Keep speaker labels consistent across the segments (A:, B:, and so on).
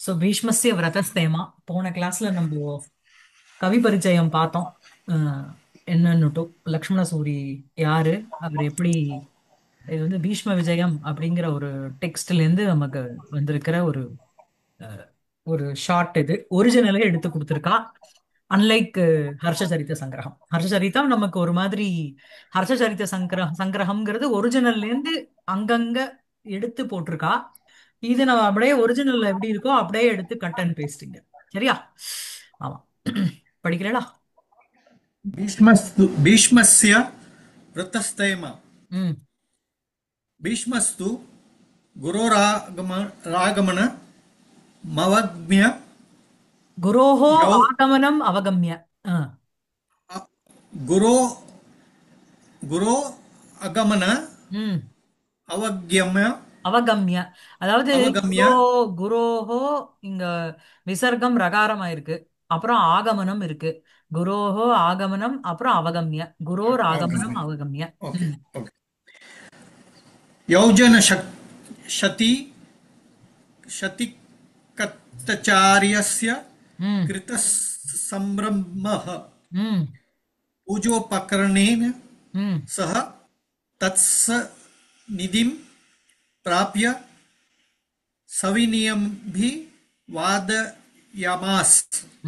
A: So பீஷ்மஸ்ய விரதஸ்தேமா போன கிளாஸ்ல நம்ம கவி பரிச்சயம் பார்த்தோம். அஹ், என்னன்னுட்டும் லக்ஷ்மண சூரி யாரு, அவர் எப்படி, இது வந்து பீஷ்ம விஜயம் அப்படிங்கிற ஒரு டெக்ஸ்ட்ல இருந்து நமக்கு வந்திருக்கிற ஒரு ஒரு ஷார்ட். இது ஒரிஜினலே எடுத்து கொடுத்துருக்கா. அன்லைக் ஹர்ஷச்சரித சங்கிரகம். ஹர்ஷச்சரிதம் நமக்கு ஒரு மாதிரி, ஹர்ஷச்சரித சங்கிரகம்ங்கிறது ஒரிஜினல்ல இருந்து அங்கங்க எடுத்து போட்டிருக்கா. இது நம்ம அப்படியே ஒரிஜினல்ல எப்படி இருக்கோ அப்படியே எடுத்து கட் அண்ட் பேஸ்டிங்க. சரியா? ஆமா. படிக்கிறேடா.
B: भीष्मस्तु भीष्मस्य वृतस्तैम
A: ம்.
B: भीष्मस्तु गुरोरागमन मवग्म्य
A: குரோஹோ
B: यौ
A: ஆகமனம் அவகம்ய. ஆ.
B: अ- गुरो गुरो अगमन
A: ம்.
B: अवग्म्य
A: அவகம்ய. அதாவது குரோ
B: अवगम्य
A: குரோஹோ, இங்க விசர்க்கம் ரகாரமா இருக்கு. அப்புறம் ஆகமனம் இருக்கு. குரோஹோ ஆகமனம், அப்புறம் அவகம்ய. குரோர் ஆகமனம் அவகம்ய.
B: ओके
A: ம்.
B: ओके यौजन शति शति कत्तचार्यस्य
A: ம்.
B: कृतसंभ्रमः
A: ம்.
B: पूजोपकरणेन
A: ம்.
B: सह तत्स निधिं प्राप्य सविनयमभिवादयामास।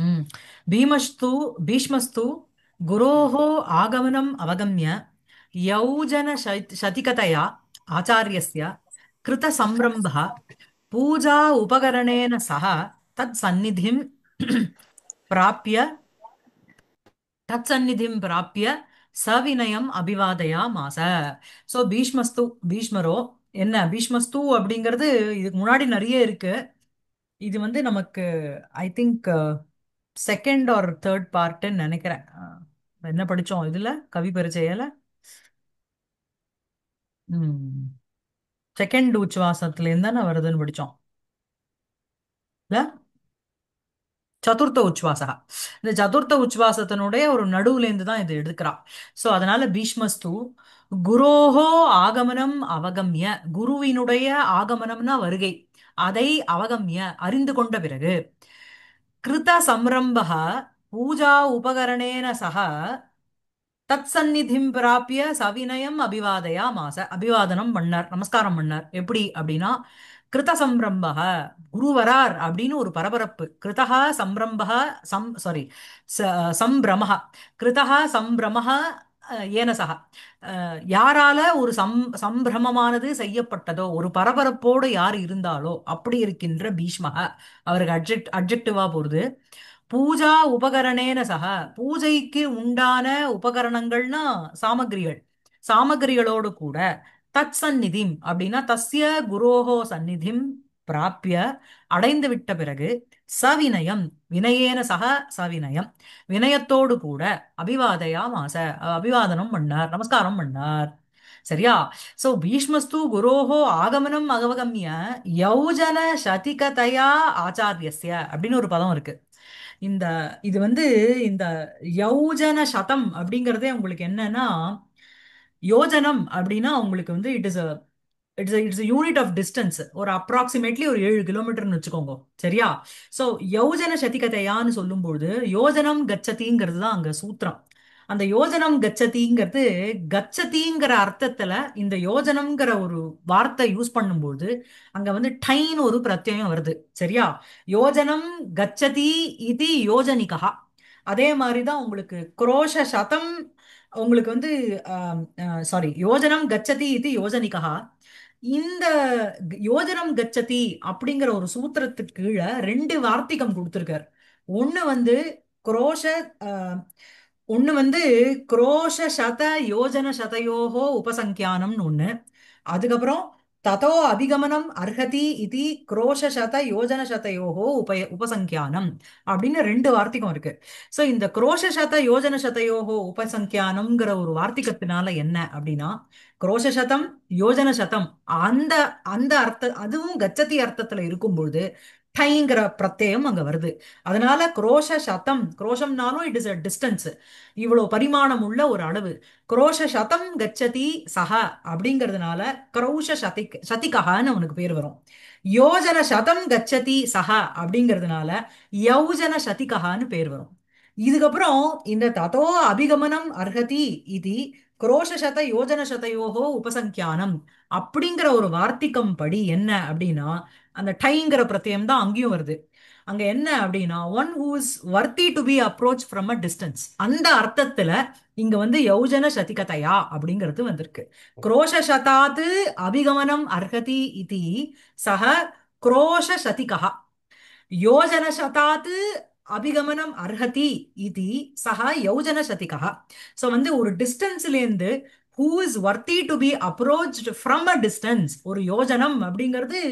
A: ம். பீமஸ்து பீஷ்மஸ்து குரோஹோ ஆகமனம் அவகம்ய யௌஜன சதிகதயா ஆச்சாரியஸ்ய கிருத சம்ரம்பः பூஜா உபகரணேன சக தத் சந்நிதிம் பிராப்ய தத் சந்நிதிம் பிராப்ய சவினயம் அபிவாதயாமாச. ஸோ பீஷ்மஸ்து, பீஷ்மரோ, என்ன பீஷ்மஸ்து அப்படிங்கிறது இதுக்கு முன்னாடி நிறைய இருக்கு. இது வந்து நமக்கு I think second or third பார்ட்ன்னு நினைக்கிறேன். என்ன படிச்சோம் இதுல கவி பரிச்சயல? செகண்ட் உச்சுவாசத்துல இருந்து தானே வருதுன்னு படிச்சோம் இல்ல? சதுர்த்த உச்சுவாசகா. இந்த சதுர்த்த உச்சுவாசத்தினுடைய ஒரு நடுவுல இருந்து தான் இது எடுக்கிறா. சோ அதனால பீஷ்மஸ்து குரோஹோ ஆகமனம் அவகம்ய, குருவினுடைய ஆகமனம்னா வருகை, அதை அவகம்ய அறிந்து கொண்ட பிறகு கிருத சம்ரம்பக பூஜா உபகரணேன சக தத் சந்நிதிம் பிராப்பிய சவினயம் அபிவாதயா மாச. அபிவாதனம் பண்ணார், நமஸ்காரம் பண்ணார். எப்படி அப்படின்னா, கிருத சம்ரம்பக, குரு வரார் அப்படின்னு ஒரு பரபரப்பு. கிருதா சம்ரம்பக, சாரி, சம்பிரமஹ, கிருதா சம்பிரமஹ, ஏன சக, யாரால ஒரு சம்பிரமமானது செய்யப்பட்டதோ, ஒரு பரபரப்போடு யார் இருந்தாலோ அப்படி இருக்கின்ற பீஷ்மக, அவருக்கு அட்ஜெக்டிவா போறது. பூஜா உபகரணேன சக, பூஜைக்கு உண்டான உபகரணங்கள்னா சாமகிரிகள், சாமகிரிகளோடு கூட தத் சந்நிதிம் அப்படின்னா தஸ்ய குரோஹோ சந்நிதிம் பிராப்பிய அடைந்து விட்ட பிறகு சவினயம், வினயேன சக சவினயம், வினயத்தோடு கூட அபிவாதயா மாச, அபிவாதனம் பண்ணார், நமஸ்காரம் பண்ணார். சரியா? சோ பீஷ்மஸ்து குரோஹோ ஆகமனம் அகவகம்ய யௌஜன சதிகதயா ஆச்சாரியஸ்ய அப்படின்னு ஒரு பதம் இருக்கு. இந்த இது வந்து இந்த யௌஜன சதம் அப்படிங்கறதே உங்களுக்கு என்னன்னா, யோஜனம் அப்படின்னா உங்களுக்கு வந்து இட்ஸ் யூனிட் ஆஃப் டிஸ்டன்ஸ். ஒரு அப்ராக்சிமேட்லி ஒரு 7 கிலோமீட்டர்னு வச்சுக்கோங்க. சரியா? சோ யோஜன சதிகதையான்னு சொல்லும்போது யோஜனம் கச்சதிங்கிறது தான் அங்க சூத்திரம். அந்த யோஜனம் கச்சதிங்கிறது, கச்சதிங்கிற அர்த்தத்துல இந்த யோஜனம்ங்கிற ஒரு வார்த்தை யூஸ் பண்ணும்போது அங்க வந்து டைன்னு ஒரு பிரத்யயம் வருது. சரியா? யோஜனம் கச்சதி இது யோஜனிகா. அதே மாதிரிதான் உங்களுக்கு குரோஷ சதம், உங்களுக்கு வந்து சாரி, யோஜனம் கச்சதி இது யோஜனிகா. இந்த யோஜனம் கச்சதி அப்படிங்கிற ஒரு சூத்திரத்துக்கு கீழே ரெண்டு வார்த்திகம் கொடுத்திருக்கார். ஒண்ணு வந்து குரோஷ, அஹ், ஒண்ணு வந்து குரோஷ சத யோஜன சதயோகோ உபசங்கியானம்னு ஒண்ணு. அதுக்கப்புறம் ததோ அபிகமனம் அர்ஹதி இது குரோஷ சத யோஜன சதயோகோ உபசங்கியானம் அப்படின்னு ரெண்டு வார்த்திகம் இருக்கு. சோ இந்த குரோஷ சத யோஜன சதயோகோ உபசங்கியானம்ங்கிற ஒரு வார்த்திகத்தினால என்ன அப்படின்னா, குரோஷ சதம் யோஜன சதம் அந்த அந்த அர்த்த அதுவும் கச்சதி அர்த்தத்துல இருக்கும்பொழுது டைங்கிற பிரத்யயம் அங்க வருது. அதனால குரோஷ சதம், குரோஷம்னாலும் இட் இஸ் அ டிஸ்டன்ஸ், இவ்வளவு பரிமாணம் உள்ள ஒரு அளவு. குரோஷ சதம் கச்சதி சஹ அப்படிங்கிறதுனால கிரௌஷ சதிகஹான்னு அவனுக்கு பேர் வரும். யோஜன சதம் கச்சதி சஹ அப்படிங்கிறதுனால யௌஜன சதிகஹான்னு பேர் வரும். இதுக்கப்புறம் இந்த ததோ அபிகமனம் அர்ஹதி இது குரோஷசத யோஜன சதயோகோ உபசங்கியானம் அப்படிங்கிற ஒரு வார்த்திகம் படி என்ன அப்படின்னா, அந்த டைங்கிற பிரத்யம் தான் அங்கேயும் வருது. அங்க என்ன அப்படின்னா, one who is worthy to be approach from a distance, அந்த அர்த்தத்துல இங்க வந்து யௌஜன சதிகதையா அப்படிங்கிறது வந்திருக்கு. குரோஷ சதாத் அபிகமனம் அர்ஹதி இது சக குரோஷ சதிகா, யோஜனசதாத் அபிகமனம் அர்ஹதி இது சஹா யௌஜனசதிகா. ஸோ வந்து ஒரு டிஸ்டன்ஸ்லேருந்து who is worthy to be approached from a distance, ஒரு யோஜனம் அப்படிங்கிறது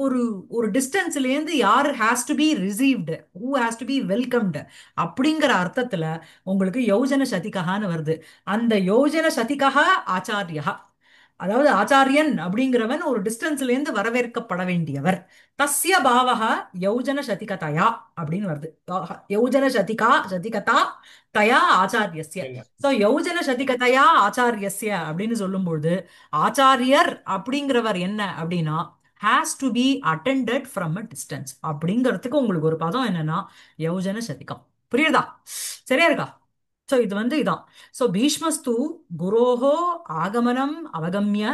A: ஒரு ஒரு டிஸ்டன்ஸ்லேருந்து யார் has to be received, who has to be welcomed அப்படிங்கிற அர்த்தத்துல உங்களுக்கு யோஜன சதிகஹான்னு வருது. அந்த யோஜன சதிகஹா ஆச்சாரியா, அதாவது ஆச்சாரியன் அப்படிங்கிறவன் ஒரு டிஸ்டன்ஸ்ல இருந்து வரவேற்கப்பட வேண்டியவர். தஸ்ய பாவகா யௌஜன சதிகதயா அப்படின்னு வருது. யௌஜன சதிகா சதிகதா தயா ஆச்சாரியஸ்ய. சோ யௌஜன சதிகதயா ஆச்சாரியஸ்ய அப்படின்னு சொல்லும்போது ஆச்சாரியர் அப்படிங்கிறவர் என்ன அப்படின்னா has to be attended from a distance அப்படிங்கிறதுக்கு உங்களுக்கு ஒரு பதம் என்னன்னா யௌஜன சதிகம். புரியுதா? சரியா இருக்கா? சோ இது வந்து இதான். சோ பீஷ்மஸ்து குரோஹோ ஆகமனம் அவகம்ய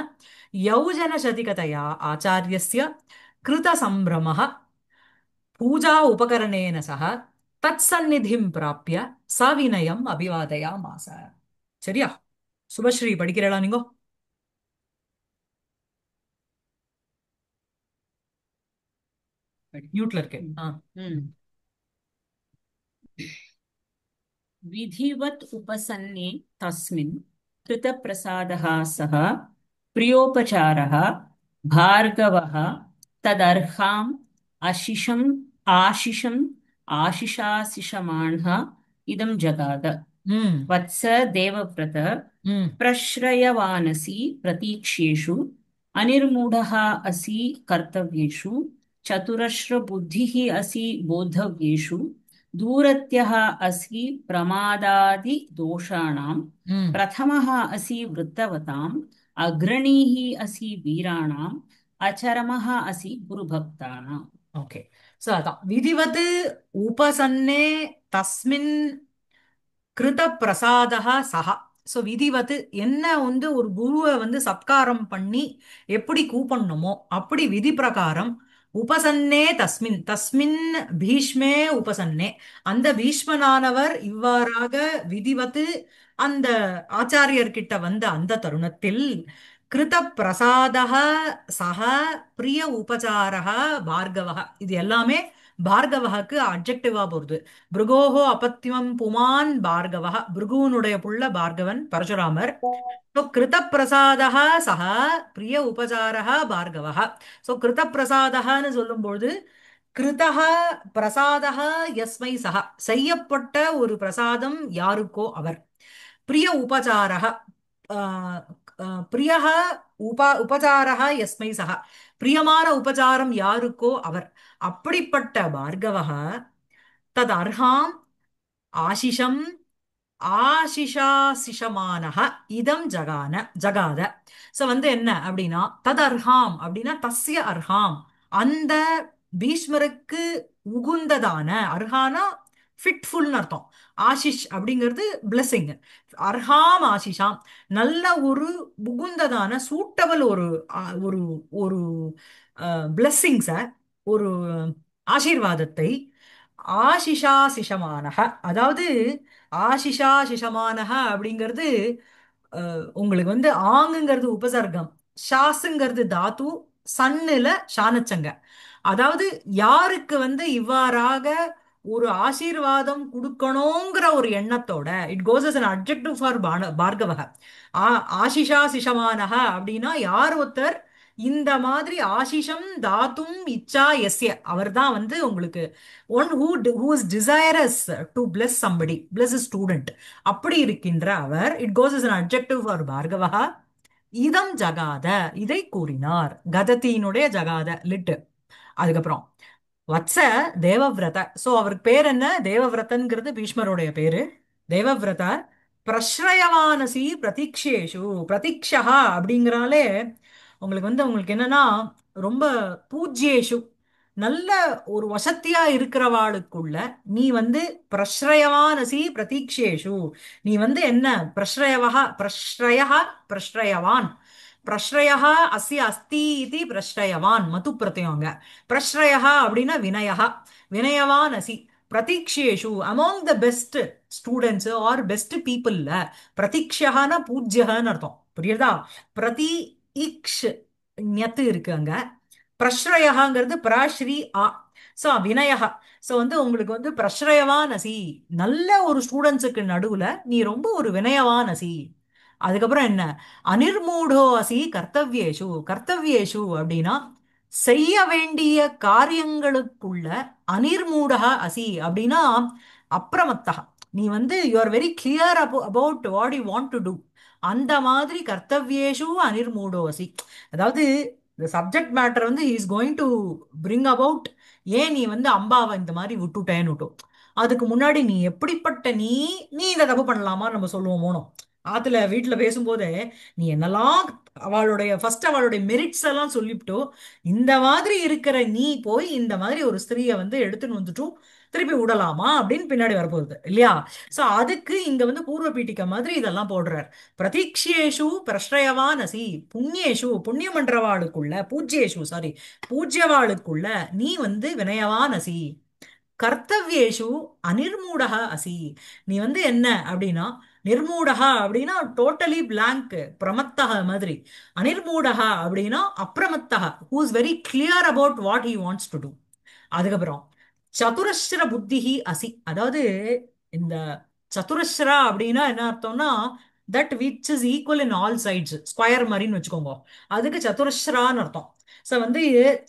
A: யௌஜன சதிகதயா ஆச்சாரியஸ்ய கிருத சம்பிரமः பூஜா உபகரணேன சக தத் சந்நிதிம் பிராப்ய சவினயம் அபிவாதயாமாச. சரியா? சுபஸ்ரீ படிக்கிறீங்களா நீங்கோ? மியூட்ல இருக்கு.
C: ம்.
A: ஆ.
C: ம். विधिवत् उपसन्ने तस्मिन् कृतप्रसादः सः प्रियोपचारः भार्गवः तदर्हाम् अशिशम् आशिषम् आशिषाशिषमाणः इदं जगाद।
A: ம்.
C: वत्स देवव्रत
A: ம்.
C: प्रश्रयवानसि प्रतीक्ष्येषु अनिर्मूढः असि कर्तव्येषु चतुरश्रबुद्धिः असि बोद्धव्येषु दूरत्यः असि प्रमादादिदोषाणां
A: ம்.
C: प्रथमः असि वृत्तवताम् अग्रणीः असि वीराणाम् अचरमः असि गुरुभक्तानाम्।
A: ஓகே. சோ அதான் விதிவது உபசன்னே தஸ்மின் கிருத பிரசாதா சஹா. ஸோ விதிவத் என்ன வந்து ஒரு குருவை வந்து சத்காரம் பண்ணி எப்படி கூப்பண்ணுமோ அப்படி விதி பிரகாரம் உபசன்னே தஸ்மின் தஸ்மின் பீஷ்மே உபசன்னே, அந்த பீஷ்மனானவர் இவ்வாறாக விதிவத் அந்த ஆச்சாரியர்கிட்ட வந்த அந்த தருணத்தில் கிருத பிரசாதः சஹ பிரிய உபசாரः பார்கவः, இது எல்லாமே பார்கவஹுக்கு அட்ஜெக்டிவா போறது. பிருகோஹோ அபத்யம் புமான் பார்கவः, பிருகுனுடைய புள்ள பார்கவன் பரசுராமர். ஸோ கிருத பிரசாதः சஹ பிரிய உபசாரः பார்கவः. ஸோ கிருத பிரசாதஹன்னு சொல்லும்போது கிருதஹ பிரசாதஹ யஸ்மை சஹ, செய்யப்பட்ட ஒரு பிரசாதம் யாருக்கோ அவர். பிரிய உபசாரः பிரியஹ உபசாரः யஸ்மை சஹ, பிரியமான உபசாரம் யாருக்கோ அவர். அப்படிப்பட்ட பார்கவः தத் அர்ஹாம் ஆசிஷம் ஆசிஷாசிஷமானஹ இதம் ஜகாத. சோ வந்து என்ன அப்படின்னா தத் அர்ஹாம் அப்படின்னா தஸ்ய அர்ஹாம், அந்த பீஷ்மருக்கு உகுந்ததான, அர்ஹானா ஃபிட்ஃபுல்னு அர்த்தம். ஆஷிஷ் அப்படிங்கிறது பிளெஸிங். அர்ஹாம் ஆஷிஷாம், நல்ல ஒரு உகுந்ததான சூட்டபிள் ஒரு ஒரு ஒரு பிளெஸ்ஸிங்ஸ, ஒரு ஆசீர்வாதத்தை ஆசிஷாசிஷமானஹ, அதாவது ஆசிஷாசிஷமானஹ அப்படிங்கிறது உங்களுக்கு வந்து ஆங்குங்கிறது உபசர்க்கம், ஷாஸுங்கிறது தாத்து, சன்னுல ஷானச்சங்க. அதாவது யாருக்கு வந்து இவ்வாறாக ஒரு ஆசீர்வாதம் கொடுக்கணுங்கிற ஒரு எண்ணத்தோட, it goes as an adjective for பார்கவக. ஆசிஷா சிஷமானஹ அப்படின்னா யார் ஒருத்தர் இந்த மாதிரி ஆசிஷம் தாத்தும் இச்சா எஸ்ய, அவர் தான் வந்து உங்களுக்கு one who is desirous to bless somebody, bless student, அப்படி இருக்கின்ற அவர், it goes as an adjective for பார்கவஹ. இதம் ஜகாத, இதை கூறினார். கதத்தினுடைய ஜகாத லிட். அதுக்கப்புறம் வத்ச தேவவிரத. சோ அவருக்கு பேர் என்ன? தேவவிரதன்கிறது பீஷ்மருடைய பேரு. தேவவிரத பிரஸ்ரயவானசி பிரதீக்ஷேஷு. பிரதீக்ஷா அப்படிங்கிறாலே உங்களுக்கு என்னன்னா ரொம்ப பூஜ்யேஷு, நல்ல ஒரு வசத்தியா இருக்கிறவாளுக்குள்ள நீ வந்து பிரஸ்ரயவானசி பிரதீக்ஷேஷு. நீ வந்து என்ன? பிரஸ்ரயவஹ பிரஸ்ரயஹ பிரஸ்ரயவான். பிரஸ்ரயஹ அஸ்ய அஸ்தி இது பிரஸ்ரயவான் மது பிரத்யங்க. பிரஸ்ரயஹ அப்படின்னா வினயஹ, வினயவான் அசி. பிரதீக்ஷேஷு among the best students are best பீப்புள்ல. பிரதீக்ஷகான பூஜ்யகன்னு அர்த்தம், புரியுதா? பிரதி இக்ஷ் ஞத்து இருக்கு அங்க. பிரஸ்ரயகாங்கிறது பிரஸ்ரீ ஆ. சோ வினயஹ. சோ வந்து உங்களுக்கு வந்து பிரஸ்ரயவான் அசி, நல்ல ஒரு ஸ்டூடெண்ட்ஸுக்கு நடுவுல நீ ரொம்ப ஒரு வினயவான் அசி. அதுக்கப்புறம் என்ன? அனிர்மூடோ அசி கர்த்தவ்யேஷு. கர்த்தவ்யேஷு அப்படின்னா செய்ய வேண்டிய காரியங்களுக்குள்ள அனிர்மூடக அசி அப்படின்னா அப்பிரமத்தக. நீ வந்து you are very clear about what you want to do. அந்த மாதிரி கர்த்தவ்யேஷு அனிர்மூடோ அசி. அதாவது இந்த சப்ஜெக்ட் மேட்டர் வந்து is going to bring about. ஏன் நீ வந்து அம்பாவை இந்த மாதிரி விட்டுட்டேன்னு விட்டோம். அதுக்கு முன்னாடி நீ எப்படிப்பட்ட நீ நீ இந்த தப்பு பண்ணலாமா நம்ம சொல்லுவோம் மோனோ. ஆத்துல வீட்டுல பேசும்போதே நீ என்னெல்லாம் அவளுடைய ஃபர்ஸ்ட் அவளுடைய மெரிட்ஸ் எல்லாம் சொல்லிவிட்டு, இந்த மாதிரி இருக்கிற நீ போய் இந்த மாதிரி ஒரு ஸ்திரீயை வந்து எடுத்துன்னு வந்துட்டும் திருப்பி விடலாமா அப்படின்னு பின்னாடி வரப்போகுது இல்லையா? சோ அதுக்கு இங்க வந்து பூர்வ பீட்டிக்க மாதிரி இதெல்லாம் போடுறார். பிரதீக்ஷேஷு பிரஸ்ரயவான் அசி. புண்ணியேஷு புண்ணியம் பண்றவாளுக்குள்ள, பூஜ்யேஷு சாரி பூஜ்யவாளுக்குள்ள நீ வந்து வினயவான் அசி. கர்த்தவ்யேஷு அனிர்மூடக அசி. நீ வந்து என்ன அப்படின்னா நிர்மூடக அப்படின்னா டோட்டலி பிளாங்க் பிரமத்தக மாதிரி. அனிர்மூடக அப்படின்னா அப்பிரமத்தக, who is very clear about what he wants to do. அதுக்கப்புறம் சதுரஸ்ர புத்திஹி அசி. அதாவது இந்த சதுரஸ்ரா அப்படின்னா என்ன அர்த்தம்னா that which is equal in all sides, square மாதிரின்னு வச்சுக்கோங்க. அதுக்கு சதுரஸ்ரான்னு அர்த்தம். சோ வந்து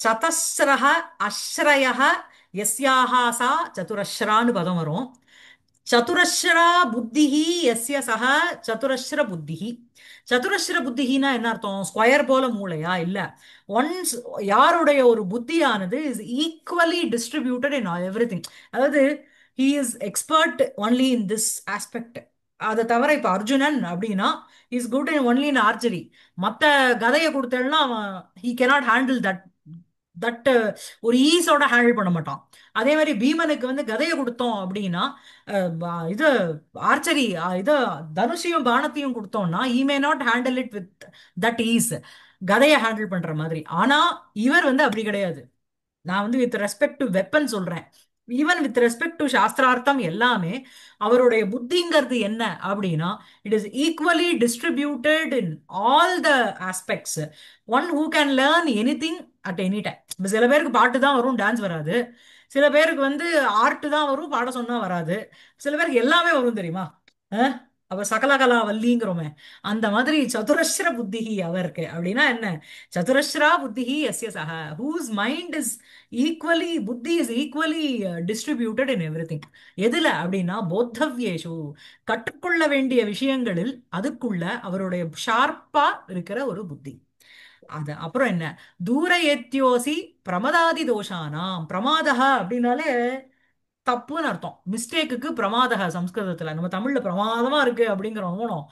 A: சதஸ்ரஹ அஸ்ரயஹ யஸ்யாஹா சா சதுரஸ்ரான்னு பதம் வரும். சதுரஸ்ரா புத்திஹி யஸ்ய சஹ சதுரஸ்ர புத்திஹி. சதுரஸ்ர புத்திஹினா என்ன அர்த்தம்? ஸ்கொயர் போல மூளையா? இல்ல. ஒன்ஸ் யாருடைய ஒரு புத்தியானது is equally distributed in everything. அதாவது he is expert only in this aspect. அதை தவிர இப்ப அர்ஜுனன் அப்படின்னா is good in only in archery. மத்த கதையை கொடுத்தேன்னா அவன் he cannot handle that. That ஒரு ஈஸோட ஹேண்டில் பண்ண மாட்டான். அதே மாதிரி பீமனுக்கு வந்து கதையை கொடுத்தோம் அப்படின்னா இது ஆர்ச்சரி இது தனுஷையும் பானத்தையும் கொடுத்தோம்னா he may not handle it with that ease, கதையை ஹேண்டில் பண்ற மாதிரி. ஆனா இவர் வந்து அப்படி கிடையாது. நான் வந்து வித் ரெஸ்பெக்ட் டு வெப்பன் சொல்றேன். ஈவன் வித் ரெஸ்பெக்ட் டு சாஸ்திரார்த்தம் எல்லாமே அவருடைய புத்திங்கிறது என்ன அப்படின்னா it is equally distributed in all the aspects. One who can learn anything at any time. இப்போ சில பேருக்கு பாட்டு தான் வரும், டான்ஸ் வராது. சில பேருக்கு வந்து ஆர்ட் தான் வரும், பாட சொன்னா வராது. சில பேருக்கு எல்லாமே வரும் தெரியுமா? அஹ்? அவ சகலகலா வல்லிங்கிறோமே, அந்த மாதிரி சதுரஸ்ர புத்திஹி அவருக்கு அப்படின்னா என்ன? சதுரஸ்ரா புத்திஹி எஸ்ய சஹ, ஹூஸ் மைண்ட் இஸ் ஈக்குவலி, புத்தி is equally distributed in everything. எதுல அப்படின்னா போத்தவ்யேஷு, கற்றுக்கொள்ள வேண்டிய விஷயங்களில் அதுக்குள்ள அவருடைய ஷார்ப்பா இருக்கிற ஒரு புத்தி. அது அப்புறம் என்ன? தூர ஏத்தியோசி பிரமதாதி தோஷானாம். பிரமாதா அப்படின்னாலே தப்புன்னு அர்த்தம். மிஸ்டேக்குக்கு பிரமாதக சம்ஸ்கிருதத்துல. நம்ம தமிழ்ல பிரமாதமா இருக்கு அப்படிங்கிறோம் ஊனம்.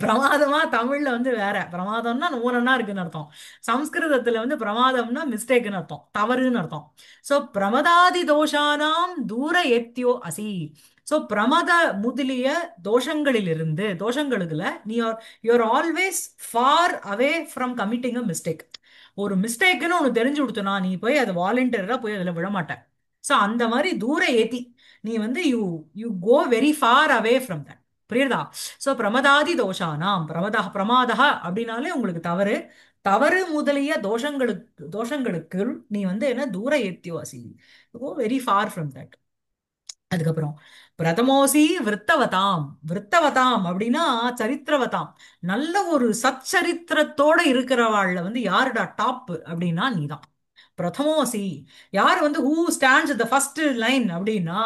A: பிரமாதமா தமிழ்ல வந்து வேற. பிரமாதம்னா ஊனம்னா இருக்குன்னு அர்த்தம். சம்ஸ்கிருதத்துல வந்து பிரமாதம்னா மிஸ்டேக்குன்னு அர்த்தம், தவறுன்னு அர்த்தம். சோ பிரமதாதி தோஷானாம் தூர ஏத்தியோ அசி. சோ பிரமத முதலிய தோஷங்களிலிருந்து, தோஷங்களுக்குல நீ you are always far away from committing a mistake. ஒரு மிஸ்டேக்குன்னு ஒன்று தெரிஞ்சு கொடுத்தனா நீ போய் அதை வாலண்டியரா போய் அதுல விட மாட்ட. சோ அந்த மாதிரி தூர ஏத்தி நீ வந்து you you go very far away from that. புரியுதா? சோ பிரமதாதி தோஷானாம், பிரமாதா அப்படின்னாலே உங்களுக்கு தவறு. தவறு முதலிய தோஷங்களுக்கு நீ வந்து என்ன தூர ஏத்தியோசி, go very far from that. அதுக்கப்புறம் பிரதமோசி விருத்தவதாம். விருத்தவதாம் அப்படின்னா சரித்திரவதாம், நல்ல ஒரு சச்சரித்திரத்தோட இருக்கிறவாள்ல வந்து யாருடா டாப் அப்படின்னா நீதான். பிரதமோசி. யார் வந்து who stands the first line அப்படின்னா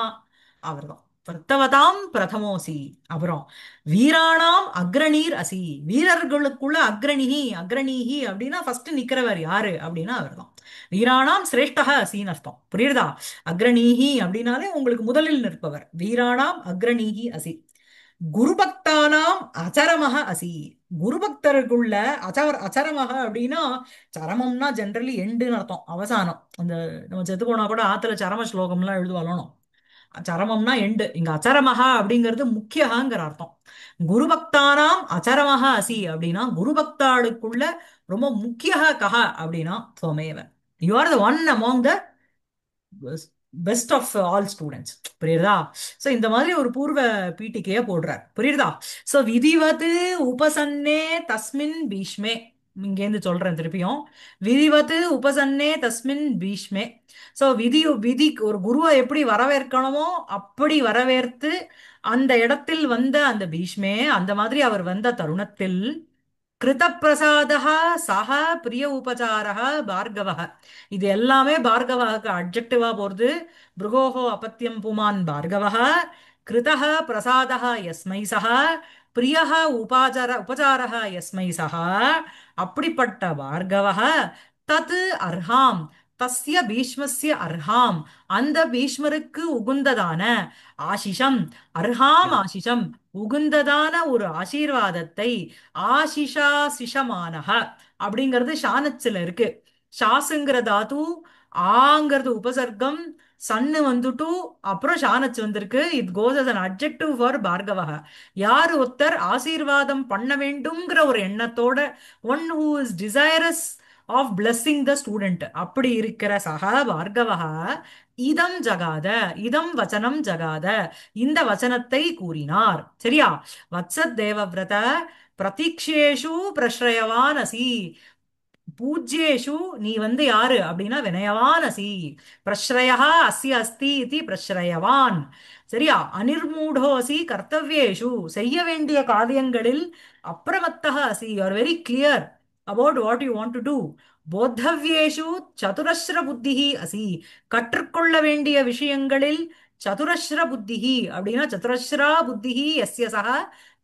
A: அவர்தான். விருத்தவதாம் பிரதமோசி. அப்புறம் வீராணாம் அக்ரணீர் அசி. வீரர்களுக்குள்ள அக்ரணிஹி. அக்ரணீஹி அப்படின்னா ஃபர்ஸ்ட் நிக்கிறவர் யாரு அப்படின்னா அவர்தான். வீராணாம் சிரேஷ்டக அசின்னு அர்த்தம். புரியுதா? அக்ரணீஹி அப்படின்னாலே உங்களுக்கு முதலில் நிற்பவர். வீராணாம் அக்ரணீஹி அசி. குருபக்தானாம் அச்சரமக அசி. குருபக்தருக்குள்ள அச்சரமக அப்படின்னா, சரமம்னா ஜென்ரலி எண்டுன்னு அர்த்தம், அவசானம். அந்த நம்ம செத்து போனா கூட ஆத்துல சரம ஸ்லோகம்லாம் எழுதுவாளணும். சரமம்னா எண்டு. இங்க அச்சரமஹா அப்படிங்கிறது முக்கியங்கிற அர்த்தம். குருபக்தானாம் அச்சரமஹா அசி அப்படின்னா குருபக்தாளுக்குள்ள ரொம்ப முக்கிய கஹ அப்படின்னா துவமேவ. You are the one among the best of all students. புரியுதா? சோ இந்த மாதிரி ஒரு பூர்வ பீட்டிகைய போடுறார். புரியுதா? சோ விதிவத் உபசன்னே தஸ்மின் பீஷ்மே. இங்கேருந்து சொல்றேன் திருப்பியும். விதிவத் உபசன்னே தஸ்மின் பீஷ்மே. சோ விதி ஒரு குருவை எப்படி வரவேற்கணுமோ அப்படி வரவேற்று அந்த இடத்தில் வந்த அந்த பீஷ்மே, அந்த மாதிரி அவர் வந்த தருணத்தில் கிருதப்பிரசாதः சஹ பிரிய உபசாரः பார்கவः. இது எல்லாமே பார்கவஹுக்கு அட்ஜெக்டிவா போறது. பிருகோஹோ அபத்யம் புமான் பார்கவः. கிருதः பிரசாதः யஸ்மை சஹ. பிரியः உபசாரः யஸ்மை சஹ. அப்படிப்பட்ட பார்கவः தத் அர்ஹாம். தஸ்ய பீஷ்மஸ்ய அர்ஹாம். அந்த பீஷ்மருக்கு உகுந்ததான ஆசிஷம். அர்ஹாம் ஆசிஷம். உகுந்ததான ஒரு ஆசீர்வாதத்தை. ஆசிஷா சிஷமானஹ அப்படிங்கிறது ஷானச்சில இருக்கு. ஷாசுங்கிற தாத்து, ஆங்கிறது உபசர்க்கம், சன்னு வந்துட்டு அப்புறம் ஷானச்சு வந்திருக்கு. It goes as an adjective for பார்கவஹ. யார் ஒருத்தர் ஆசீர்வாதம் பண்ண வேண்டும்ங்கிற ஒரு எண்ணத்தோட, one who is desirous of blessing the student, அப்படி இருக்கிற சக பார்கவஹ இதம் ஜகாத. இதம் வச்சனம் ஜகாத. இந்த வச்சனத்தை கூறினார். சரியா? வத்சத் தேவவிரத பிரதீக்ஷேஷு பிரஸ்ரயவான் அசி. பூஜ்யேஷு நீ வந்து யாரு அப்படின்னா வினயவான் அசி. பிரஸ்ரயா அஸ்ய அஸ்தி இது பிரஸ்ரயவான். சரியா? அனிர்மூடோசி கர்த்தவ்யேஷு. செய்ய வேண்டிய காரியங்களில் அப்பிரமத்தः அசி. You are very clear about what you want to do. போத்தவ்யேஷு சதுரஸ்ர புத்திஹி அசி. கற்றுக்கொள்ள வேண்டிய விஷயங்களில் சதுரஸ்ர புத்திஹி அப்படின்னா சதுரஸ்ரா புத்திஹி எஸ்ய சக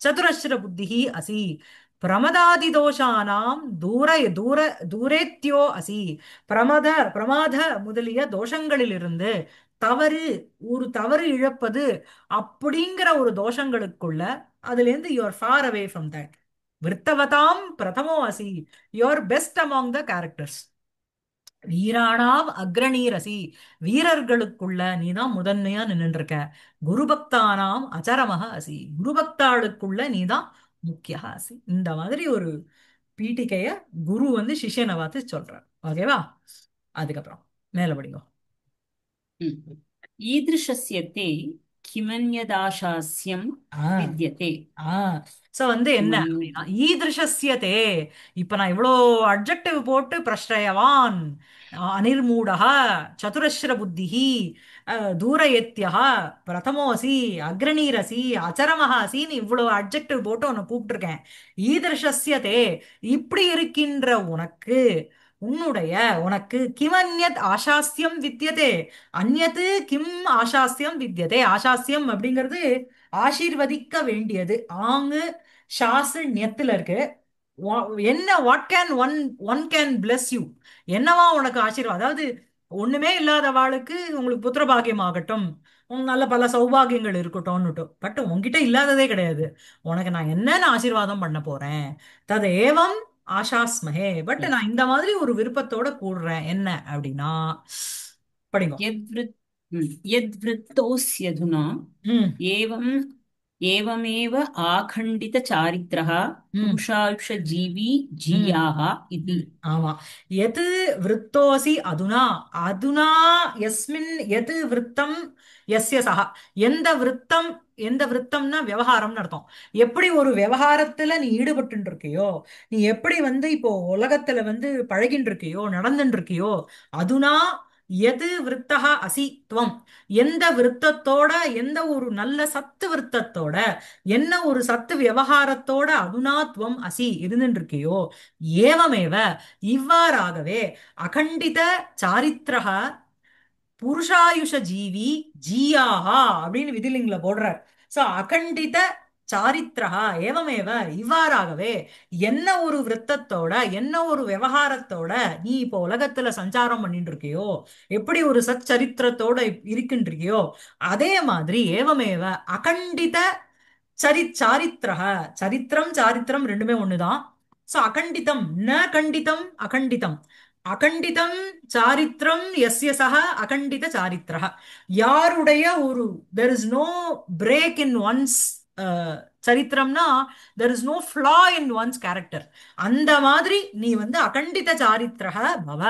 A: சதுரஸ்ர புத்திஹி அசி. பிரமதாதி தோஷானாம் தூரேத்யோ அசி. பிரமத பிரமாத முதலிய தோஷங்களிலிருந்து, தவறு, ஒரு தவறு இழப்பது அப்படிங்கிற ஒரு தோஷங்களுக்குள்ள அதுல இருந்து you are far away from that. விருத்தவதாம் பிரதமோ அசி. You are best among the characters. வீராணாம் அக்ரணீரசி. வீரர்களுக்குள்ள நீதான் முதன்மையா நின்னுட்டு இருக்க. குருபக்தானாம் அச்சரமக அசி. குருபக்தாளுக்குள்ள நீதான் முக்கிய அசி. இந்த மாதிரி ஒரு பீட்டிகைய குரு வந்து சிஷ்யனை பார்த்து சொல்றார். ஓகேவா? அதுக்கப்புறம் மேல படிங்க.
C: ईदृशस्य ते किमन्यदाशास्यं
A: ஆ
C: विद्यते
A: ஆ சோ வந்து என்ன அப்படின்னா,
C: किमन्यत्
A: ஈதிருஷஸ்யதே. இப்ப நான் இவ்வளோ அட்ஜெக்டிவ் போட்டு பிரஸ்ரயவான், அனிர்மூடः, சதுரஸ்ர புத்திஹி, தூரயத்யः, பிரதமோசி, அக்ரணீரசி, அச்சரமஹ அசின்னு இவ்வளோ அட்ஜெக்டிவ் போட்டு உன்னை கூப்பிட்டுருக்கேன். ஈதிருஷஸ்யதே இப்படி இருக்கின்ற உனக்கு, உன்னுடைய உனக்கு கிமன்யத் ஆசாஸ்யம் வித்யதே. அந்யத்து கிம் ஆசாஸ்யம் வித்யதே. ஆசாஸ்யம் அப்படிங்கிறது ஆசீர்வதிக்க வேண்டியது. ஆங்கு ஷாசு ஞத்துல இருக்கு. என்ன what can one one can bless you. என்னவா உனக்கு ஆசீர்வாதம்? அதாவது ஒண்ணுமே இல்லாதவாளுக்கு உங்களுக்கு புத்திர பாக்கியம் ஆகட்டும், நல்ல பல சௌபாகியங்கள் இருக்கட்டும்னுட்டு. பட் உன்கிட்ட இல்லாததே கிடையாது. உனக்கு நான் என்னன்னு ஆசீர்வாதம் பண்ண போறேன். ததேவம் ஆசாஸ்மஹே. பட் நான் இந்த மாதிரி ஒரு விருப்பத்தோட கூடுறேன். என்ன அப்படின்னா, படிங்க.
C: यद्वृत् यद्वृत्तोऽस्यधुना
A: ம்
C: एवम् एवमेव आखण्डितचारित्रः
A: ம்
C: पुरुषायुषजीवी
A: ம்
C: जीयाः इति
A: ஆமா. எது விருத்தோசி அதுனா. அதுனா எஸ்மின் எது விருத்தம் எஸ்ய சஹா. எந்த விருத்தம். எந்த விருத்தம்னா விவகாரம்னு அர்த்தம். எப்படி ஒரு விவகாரத்துல நீ ஈடுபட்டு இருக்கியோ, நீ எப்படி வந்து இப்போ உலகத்துல வந்து பழகின்னு இருக்கியோ, நடந்துட்டு இருக்கியோ, அதுனா எது விருத்தக அசி துவம். எந்த விருத்தத்தோட, எந்த ஒரு நல்ல சத்து விருத்தத்தோட, என்ன ஒரு சத்து விவகாரத்தோட அதுனா துவம் அசி இருந்துட்டு இருக்கியோ, ஏவமேவ இவ்வாறாகவே அகண்டித சாரித்திரக புருஷாயுஷ ஜீவி ஜீயாஹா அப்படின்னு விதிலிங்ல போடுறார். சோ அகண்டித சாரித்ரஹா ஏவமேவ இவ்வாறாகவே என்ன ஒரு விருத்தத்தோட என்ன ஒரு விவகாரத்தோட நீ இப்போ உலகத்துல சஞ்சாரம் பண்ணிட்டு இருக்கியோ, எப்படி ஒரு சச்சரித்திரத்தோட இருக்கின்றியோ, அதே மாதிரி ஏவமேவ அகண்டித சாரித்ரஹ, சரித்திரம் சாரித்திரம் ரெண்டுமே ஒண்ணுதான். சோ அகண்டிதம் ந கண்டிதம் அகண்டிதம், அகண்டிதம் சாரித்திரம் எஸ்ய சக அகண்டித சாரித்ரஹ, யாருடைய ஒரு there is no break in one's சரித்திரம்னா there is no flaw in one's character. அந்த மாதிரி நீ வந்து அகண்டித சாரித்ரஹ பவ.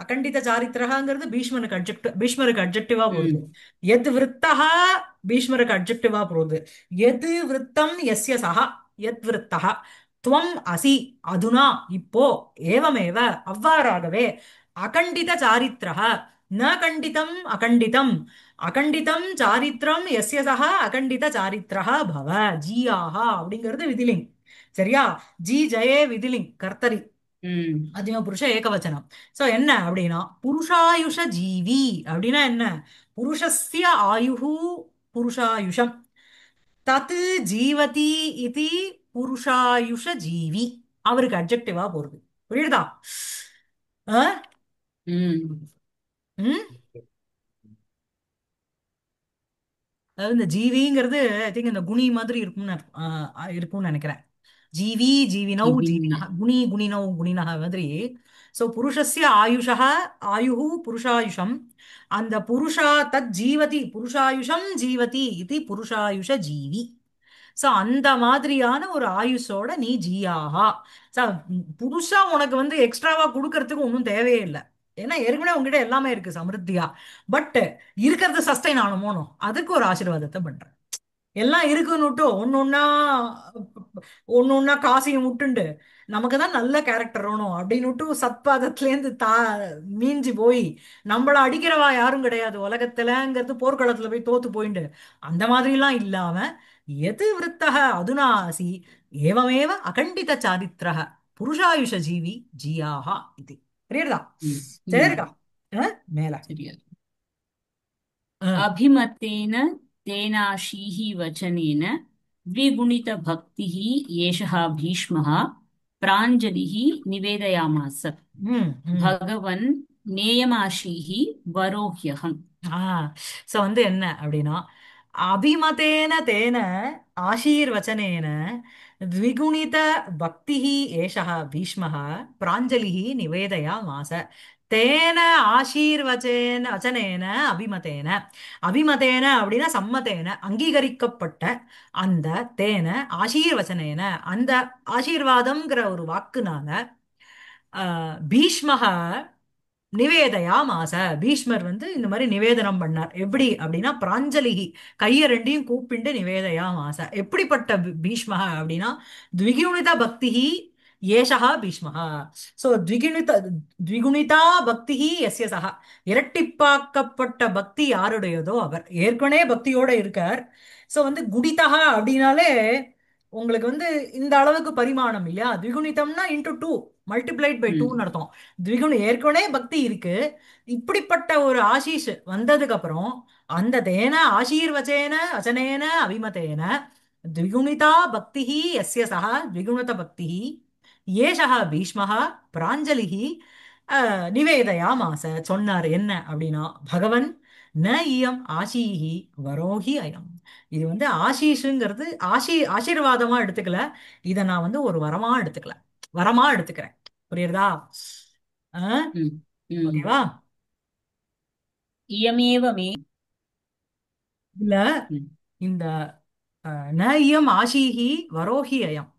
A: அகண்டித சாரித்ரஹங்கிறது பீஷ்மருக்கு அட்ஜெக்டிவா போறது.
C: ம்
A: எத் விருத்தஹ பீஷ்மருக்கு அட்ஜெக்டிவா போறது. எது விருத்தம் எஸ்ய சஹ எத் விருத்தஹ துவம் அசி அதுனா இப்போ ஏவமேவ அவ்வாறாகவே அகண்டித சாரித்ரஹ ந கண்டிதம் அகண்டிதம், அகண்டிதம் சாரித்ரம் எஸ்ய சஹ அகண்டித சாரித்ரஹ பவ ஜீயாஹா அப்படிங்கிறது விதிலிங். சரியா? ஜி ஜெயே விதிலிங் கர்த்தரி
C: ம்
A: அதிம புருஷ ஏகவச்சனம். சோ என்ன அப்படின்னா புருஷாயுஷ ஜீவி அப்படின்னா என்ன? புருஷஸ்ய ஆயுஹு புருஷாயுஷம் தத் ஜீவதி இது புருஷாயுஷ ஜீவி அவருக்கு அட்ஜெக்டிவா போறது. புரியுதா? ஆ?
C: ம்
A: ம்? அதாவது இந்த ஜீவிங்கிறது ஐ திங்க் இந்த குணி மாதிரி இருக்கும்னு இருக்கும்னு நினைக்கிறேன். ஜீவி ஜீவினௌ
C: ஜீவின்னு.
A: ஜீவினஹ குணி குணினௌ குணினஹ மாதிரி. சோ புருஷஸ்ய ஆயுஷः ஆயுஹு புருஷாயுஷம், அந்த புருஷா தத் ஜீவதி புருஷாயுஷம் ஜீவதி இது புருஷாயுஷ ஜீவி. சோ அந்த மாதிரியான ஒரு ஆயுஷோட நீ ஜீயாகா. சோ புதுசா உனக்கு வந்து எக்ஸ்ட்ராவா கொடுக்கறதுக்கு ஒன்றும் தேவையே இல்லை. ஏன்னா ஏற்கனவே உங்ககிட்ட எல்லாமே இருக்கு சமிருத்தியா. பட் இருக்கிறது சஸ்டைன் ஆகணுமோனோ அதுக்கு ஒரு ஆசீர்வாதத்தை பண்றேன். எல்லாம் இருக்குன்னுட்டு ஒன்னு ஒன்னா காசையும் விட்டுண்டு நமக்கு தான் நல்ல கேரக்டர் வேணும் அப்படின்னுட்டு சத்பாதத்திலேருந்து மீஞ்சி போய் நம்மள அடிக்கிறவா யாரும் கிடையாது உலகத்துலங்கிறது போர்க்களத்துல போய் தோத்து போயிண்டு அந்த மாதிரிலாம் இல்லாம எது விருத்தக அதுனாசி ஏவமேவ அகண்டித சாரித்திரக புருஷாயுஷ ஜீவி ஜீயாஹா இது. புரியுறதா?
C: ம் ம்
A: சரிக்கா. மேல
C: சரியா.
A: அஹ்,
C: अभिमतेन तेनाशीः वचनेन द्विगुणितभक्तिः एषः भीष्मः प्राञ्जलिः निवेदयामास।
A: ம் ம்
C: भगवन् नेयमाशीः वरो ह्यहम्।
A: ஆ சோ வந்து என்ன அப்படின்னா அபிமதேன தேன ஆசீர்வச்சனேன த்விகுணித பக்திः ஏஷः பீஷ்மः பிராஞ்சலிः நிவேதயாமாச. தேன ஆசீர்வச்சேன வச்சனேன அபிமதேன, அபிமதேன அப்படின்னா சம்மதேன அங்கீகரிக்கப்பட்ட அந்த தேன ஆசீர்வச்சனேன அந்த ஆசீர்வாதம்ங்கிற ஒரு வாக்குனால பீஷ்மக நிவேதயா மாச பீஷ்மர் வந்து இந்த மாதிரி நிவேதனம் பண்ணார். எப்படி அப்படின்னா பிராஞ்சலிகி கைய ரெண்டையும் கூப்பிண்டு நிவேதயா மாச. எப்படிப்பட்ட பீஷ்மக அப்படின்னா த்விகுணித பக்திஹி ஏஷா பீஷ்மஹ. சோ த்விகுணிதா பக்திஹி எஸ்ய சஹ, இரட்டிப்பாக்கப்பட்ட பக்தி யாருடையதோ அவர் ஏற்கனவே பக்தியோட இருக்கார். சோ வந்து குடிதா அப்படின்னாலே உங்களுக்கு வந்து இந்த அளவுக்கு பரிமாணம் இல்லையா? த்விகுணிதம்னா இன்டூ டூ, மல்டிப்ளைட் பை
C: ம்
A: டூன்னு அர்த்தம். த்விகுணி ஏற்கனவே பக்தி இருக்கு. இப்படிப்பட்ட ஒரு ஆசீஷ் வந்ததுக்கு அப்புறம் அந்த தேன ஆசீர்வச்சேன வச்சனேன அபிமதேன த்விகுணிதா பக்திஹி எஸ்ய சஹ த்விகுணத பக்திஹி ஏஷः பீஷ்மः பிராஞ்சலிஹி நிவேதயாமாச. சொன்னார் என்ன அப்படின்னா பகவன் ந இயம் ஆசீஹி வரோஹி அயம். இது வந்து ஆசீஷுங்கிறது ஆசீர்வாதமா எடுத்துக்கல, இத நான் வந்து ஒரு வரமா எடுத்துக்கல, வரமா எடுத்துக்கிறேன். புரியுறதா?
C: ம் ம்
A: ஓகேவா?
C: इयमेव मे।
A: இல்ல
C: ம்
A: இந்த ந இயம் ஆசீஹி வரோஹி அயம்,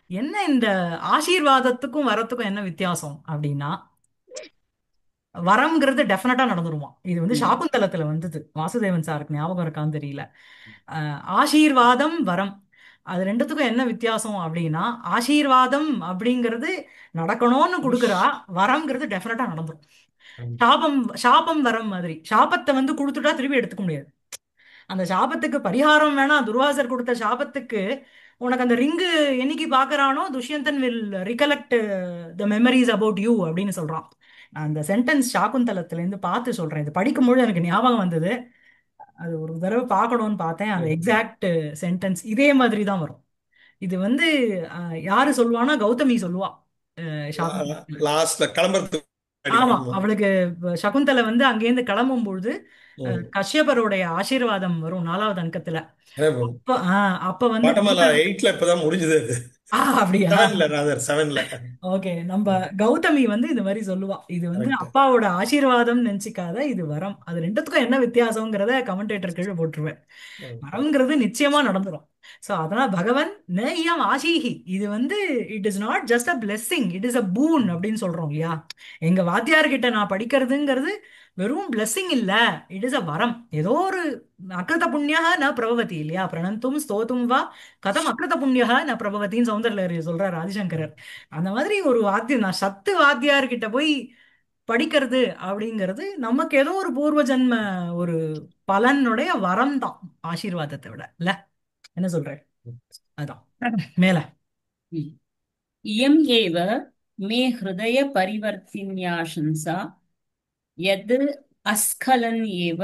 A: என்ன இந்த ஆசீர்வாதத்துக்கும் வரத்துக்கும் என்ன வித்தியாசம் அப்படின்னா வரம்ங்கிறது டெஃபினட்டா நடந்துருமா. இது வந்து
C: ம்
A: சாகுந்தலத்துல வந்தது, வாசுதேவன் சாருக்கு ஞாபகம் இருக்கான்னு தெரியல. ஆசீர்வாதம் வரம் அது ரெண்டுத்துக்கும் என்ன வித்தியாசம் அப்படின்னா ஆசீர்வாதம் அப்படிங்கிறது நடக்கணும்னு கொடுக்குறா, வரம்ங்கிறது டெஃபினட்டா நடந்துரும். சாபம் சாபம் வரம் மாதிரி சாபத்தை வந்து கொடுத்துட்டா திருப்பி எடுத்துக்க முடியாது. அந்த சாபத்துக்கு பரிகாரம் வேணா, துர்வாசர் கொடுத்த சாபத்துக்கு உனக்கு அந்த ரிங்கு என்னைக்கு பாக்குறானோ Dushyanthan will recollect the memories about you அப்படின்னு சொல்றான். அந்த சென்டென்ஸ் சாகுந்தலத்துல இருந்து பார்த்து சொல்றேன். இது படிக்கும்போது எனக்கு ஞாபகம் வந்தது. அது ஒரு தடவை பார்க்கணும்னு பார்த்தேன். அந்த எக்ஸாக்ட் சென்டென்ஸ் இதே மாதிரி தான் வரும். இது வந்து யாரு சொல்லுவானா, கௌதமி சொல்லுவா சாகுந்தலத்துல.
D: லாஸ்ட்ல கிளம்புறதுக்கு முன்னாடி.
A: ஆமா,
D: ஆமா.
A: அவளுக்கு சகுந்தலை வந்து அங்கேருந்து கிளம்பும் பொழுது
D: ம்.
A: கஷ்யபருடைய ஆசீர்வாதம் வரும் 4வது அங்கத்துல. அப்ப அப்ப வந்து
D: பாட்டமால 8ல இப்பதான் முடிஞ்சது அது.
A: அப்படியா?
D: 7ல ராதர் 7ல.
A: ஓகே, நம்ம கௌதமி வந்து இந்த மாதிரி சொல்லுவா, இது வந்து
D: கரெக்ட்.
A: அப்பாவோட ஆசீர்வாதம் நினைச்சுக்காத, இது வரம். அது ரெண்டுத்துக்கும் என்ன வித்தியாசங்கிறத கமெண்டேட்டர் கீழே போட்டுருவேன். வரம்ங்கிறது நிச்சயமா நடந்துரும். சோ அதனால பகவன் நயம் ஆஷீஹி, இது வந்து it is not just a blessing, it is a boon அப்படின்னு சொல்றோம் இல்லையா. எங்க வாத்தியார்கிட்ட நான் படிக்கிறதுங்கிறது வெறும் பிளெஸ்ஸிங் இல்ல, இட் இஸ் அ வரம். ஏதோ ஒரு அகிருத புண்ணியா ந பிரபவதி இல்லையா, பிரணந்தும் ஸ்தோத்தும் வா கதம் அகிருத புண்ணியா ந பிரபவத்தின்னு சௌந்தரலஹரி சொல்றார் ஆதிசங்கரர். அந்த மாதிரி ஒரு வாத்தியம், நான் சத்து வாத்தியார்கிட்ட போய் படிக்கிறது அப்படிங்கிறது நமக்கு ஏதோ ஒரு பூர்வ ஜன்ம ஒரு பலனுடைய வரம் தான், ஆசீர்வாதத்தை விட இல்ல. என்ன சொல்றேன்? அதான் மேல.
C: इयम् एव मे हृदयपरिवर्तिन्याशंसा यद् अस्खलन् एव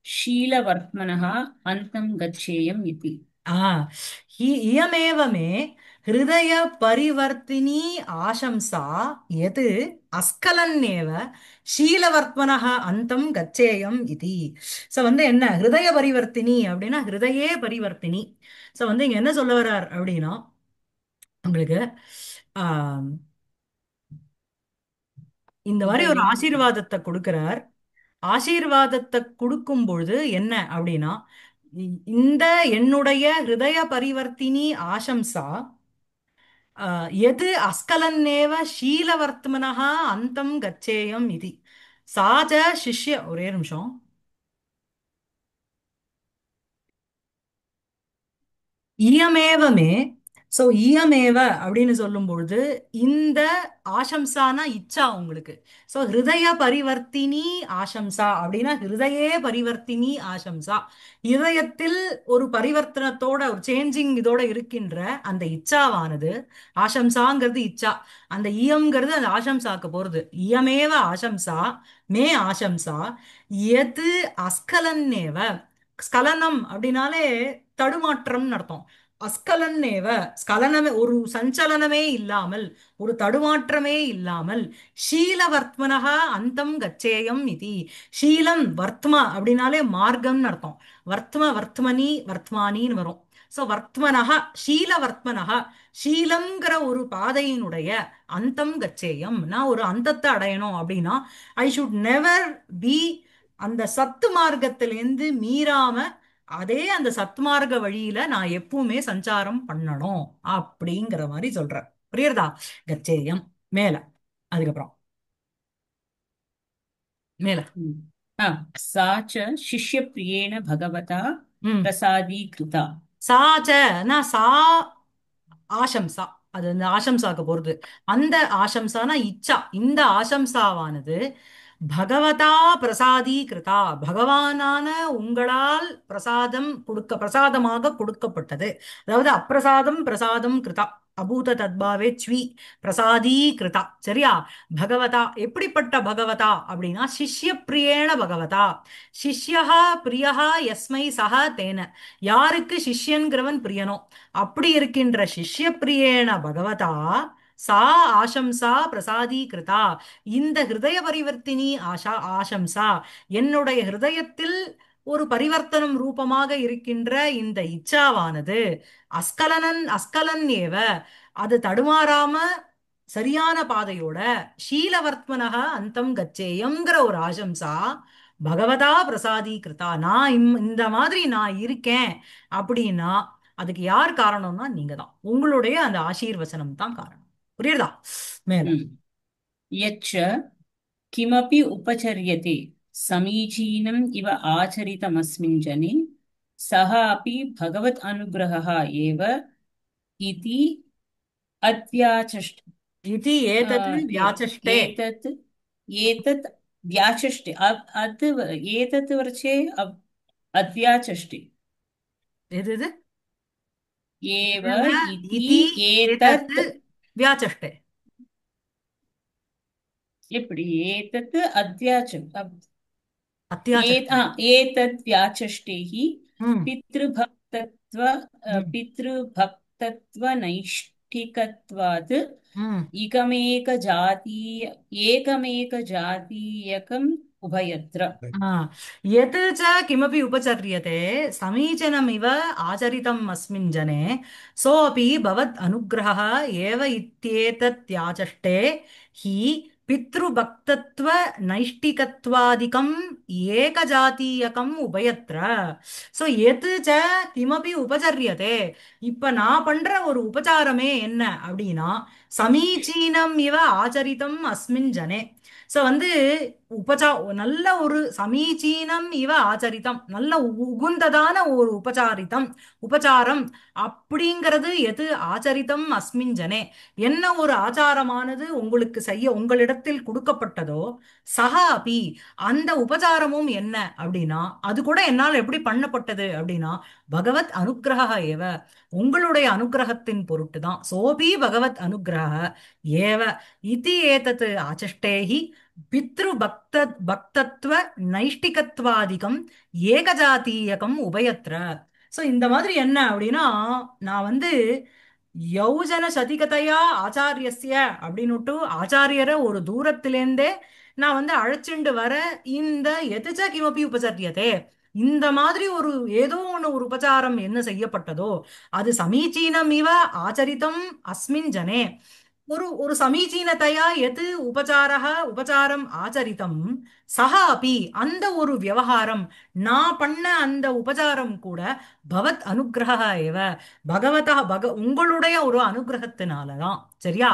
C: शीलवर्त्मनः अन्तं गच्छेयम् इति।
A: इयमेव मे हृदय परिवर्तिनी आशंसा यत् अस्खलन्नेव ஷீலவர்த்மனஹ அந்தம் கச்சேயம் இதி. ஸோ வந்து என்ன ஹிருதய பரிவர்த்தினி அப்படின்னா, ஹிருதயே பரிவர்த்தினி. ஸோ வந்து இங்க என்ன சொல்ல வர்றார் அப்படின்னா, உங்களுக்கு ஆஹ் இந்த மாதிரி ஒரு ஆசீர்வாதத்தை கொடுக்கிறார். ஆசீர்வாதத்தை கொடுக்கும் பொழுது என்ன அப்படின்னா, இந்த என்னுடைய ஹிருதய பரிவர்த்தினி ஆசம்சா எது அஸ்கலன்னேவ ஷீலவர்த்மனஹ அந்தம் கச்சேயம் இது. சாஜ சிஷ்ய, ஒரே நிமிஷம். இயமேவமே. சோ இயமேவ அப்படின்னு சொல்லும் பொழுது இந்த ஆசம்சானா இச்சா உங்களுக்கு. சோ ஹிருதய பரிவர்த்தினி ஆசம்சா அப்படின்னா ஹிருதயே பரிவர்த்தினி ஆசம்சா, இதயத்தில் ஒரு பரிவர்த்தனத்தோட ஒரு சேஞ்சிங் இதோட இருக்கின்ற அந்த இச்சாவானது, ஆசம்சாங்கிறது இச்சா, அந்த இயம்ங்கிறது அந்த ஆசம்சாக்கு போறது. இயமேவ ஆசம்சா மே ஆசம்சா எது அஸ்கலன்னேவ. ஸ்கலனம் அப்படின்னாலே தடுமாற்றம்னு அர்த்தம். அஸ்கலன்னேவ, ஸ்கலனமே, ஒரு சஞ்சலனமே இல்லாமல், ஒரு தடுமாற்றமே இல்லாமல், ஷீலவர்த்மனஹ அந்தம் கச்சேயம் இதி. ஷீலம் வர்த்மா அப்படின்னாலே மார்க்கம்னு அர்த்தம். வர்த்ம வர்த்மனி வர்த்மானின்னு வரும். சோ வர்த்மனஹ ஷீலவர்த்மனஹ, ஷீலம்ங்கிற ஒரு பாதையினுடைய அந்தம் கச்சேயம், நான் ஒரு அந்தத்தை அடையணும் அப்படின்னா ஐ ஷுட் நெவர் பி அந்த சத்து மார்க்கத்திலேருந்து மீறாம அதே அந்த சத்மார்க்க வழியில நான் எப்பவுமே சஞ்சாரம் பண்ணணும் அப்படிங்கிற மாதிரி சொல்ற. புரியுறதா? கச்சேயம். மேல அதுக்கப்புறம் மேல
C: सा च शिष्यप्रियेण भगवता
A: ம்
C: प्रसादीकृता।
A: சாச்ச, நான் சா ஆசம்சா, அது அந்த ஆசம்சாக்கு போறது. அந்த ஆசம்சானா இச்சா, இந்த ஆசம்சாவானது பகவதா பிரசாதி கிருதா, பகவானான உங்களால் பிரசாதம் கொடுக்க, பிரசாதமாக கொடுக்கப்பட்டது. அதாவது அப்பிரசாதம் பிரசாதம் கிருதா, அபூத தத்பாவே ஸ்வி பிரசாதீ கிருதா. சரியா? பகவதா எப்படிப்பட்ட பகவதா அப்படின்னா, சிஷ்ய பிரியேண பகவதா. சிஷ்யா பிரியஹா யஸ்மை சஹ தேன, யாருக்கு சிஷ்யன்கிறவன் பிரியனோ அப்படி இருக்கின்ற சிஷ்ய பிரியேண பகவதா சா ஆசம்சா பிரசாதி கிருதா. இந்த ஹிருதய பரிவர்த்தினி ஆசம்சா, என்னுடைய ஹிருதயத்தில் ஒரு பரிவர்த்தனம் ரூபமாக இருக்கின்ற இந்த இச்சாவானது அஸ்கலன் ஏவ, அது தடுமாறாம சரியான பாதையோட ஷீலவர்த்மனக அந்தம் கச்சேயம்ங்கிற ஒரு ஆசம்சா பகவதா பிரசாதி கிருதா. நான் இந்த மாதிரி நான் இருக்கேன் அப்படின்னா அதுக்கு யார் காரணம்னா நீங்க தான், உங்களுடைய அந்த ஆசீர்வசனம் தான் காரணம். புரியுதா? மேல
C: यच्च किमपि उपचर्यते समीचीनम् इव आचरितमस्मिन् जने सः अपि भगवत् अनुग्रहः एव इति अत्याचष्ट
A: इति एतत् व्याचष्टे.
C: एतत् एतत् व्याचष्टे अत् एतत् वर्चे अव्याचष्टे
A: எது இது?
C: एव
A: एव
C: इति
A: इति एतत्
C: एतत्
A: व्याचष्टे.
C: எப்படி ஏதத் அத்தியாச்சம்
A: அத்தியாச்சஷ்டே.
C: एतद् व्याचष्टेः
A: ம்
C: पितृभक्तत्व
A: ம்
C: पितृभक्तत्वनैष्ठिकत्वात्
A: ம்
C: एकमेकजातीयकम् उभयत्र
A: ஆ, यत् च किमपि उपचर्यते समीचीनमिव आचरितम् अस्मिन् जने सोऽपि भवत् अनुग्रहः एव इत्येतत्याचष्टे हि पितृभक्तत्व नैष्टिकत्वादिकम् ஏகஜாதீயகம் உபயத்ர. ஸோ எது ச கிமபி உபச்சரியதே, இப்ப நான் பண்ற ஒரு உபச்சாரமே என்ன அப்படின்னா சமீச்சீனம் இவ ஆச்சரித்தம் அஸ்மின் ஜனே. ஸோ வந்து உபச்சா நல்ல ஒரு சமீச்சீனம் இவ ஆச்சரித்தம், நல்ல உகுந்ததான ஒரு உபச்சாரம் அப்படிங்கிறது எது ஆச்சரித்தம் அஸ்மின் ஜனே, என்ன ஒரு ஆச்சாரமானது உங்களுக்கு செய்ய உங்களிடத்தில் கொடுக்கப்பட்டதோ சஹா அபி, அந்த உபச்சாரமும் என்ன அப்படின்னா அது கூட என்னால் எப்படி பண்ணப்பட்டது அப்படின்னா பகவத் அனுக்கிரக ஏவ, உங்களுடைய அனுக்கிரகத்தின் பொருட்டு தான். சோபி பகவத் அனுக்கிரக ஏவ இதி ஏதத் ஆச்சஷ்டேஹி பித்ரு பக்தத்வ நைஷ்டிகத்வாதிகம் ஏகஜாதீயகம் உபயத்ர. ஸோ இந்த மாதிரி என்ன அப்படின்னா நான் வந்து யௌஜன சதிகதையா ஆச்சாரியஸ்ய அப்படின்னுட்டு ஆச்சாரியரை ஒரு தூரத்திலேருந்தே நான் வந்து அழைச்சிண்டு வர இந்த எதிச்ச கிமப்பி உபசரியதே, இந்த மாதிரி ஒரு ஏதோ ஒன்று ஒரு உபச்சாரம் என்ன செய்யப்பட்டதோ அது சமீச்சீனம் இவ ஆச்சரித்தம் அஸ்மின் ஜனே, ஒரு ஒரு சமீச்சீனத்தையா எது உபச்சாரம் ஆச்சரித்தம் சஹா அபி, அந்த ஒரு விவகாரம் நான் பண்ண அந்த உபச்சாரம் கூட பவத் அனுக்கிரக ஏவ, உங்களுடைய ஒரு அனுகிரகத்தினாலதான். சரியா?